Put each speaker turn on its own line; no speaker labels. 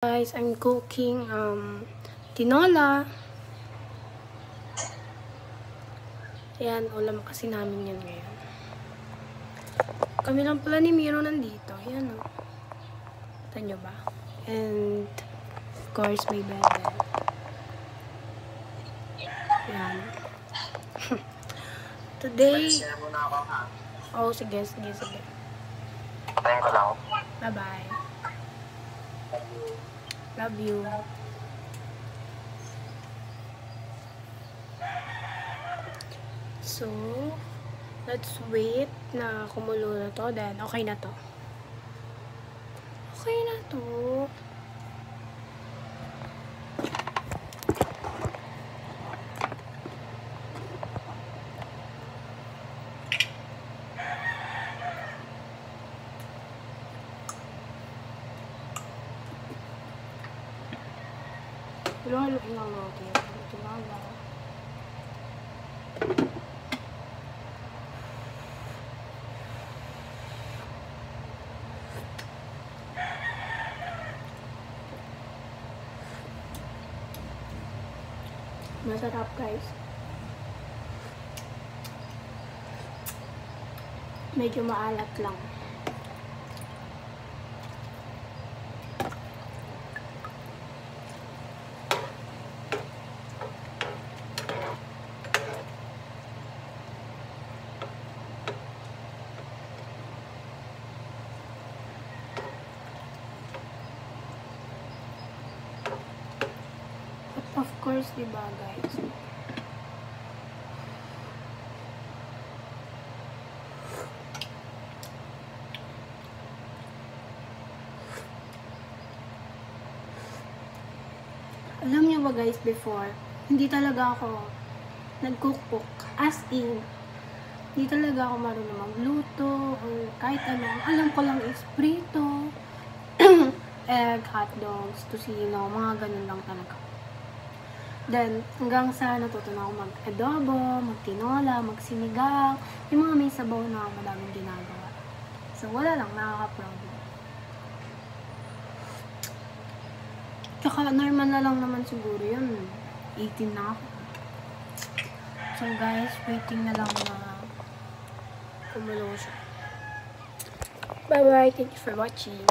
Guys, I'm cooking tinola. Ayan, ulam kasi namin yan ngayon. Kami lang pala ni Miro nandito. Ayan o. Kita nyo ba? And, of course, may bebe. Ayan. Today, oh, sige.
Tayo ko lang.
Bye-bye. Love you. So, let's wait na kumulo na to. Then, okay na to. Okay na to. Haluin lang natin. Tinola. Masarap, guys. Medyo maalat lang. Of course, diba, guys? Alam niyo ba, guys, before, hindi talaga ako nag-cook. As in, hindi talaga ako marunong magluto or kahit ano. Alam ko lang is prito, egg, hotdogs, tocino, mga ganun lang talaga. Then, hanggang sa natutunan ako mag-adobo, mag-tinola, mag-sinigang, yung mga may sabaw na madaming ginagawa. So, wala lang, nakaka-problem. Tsaka, normal na lang naman siguro yun. 18 na ako. So, guys, waiting na lang na kumulo siya. Bye-bye. Thank you for watching.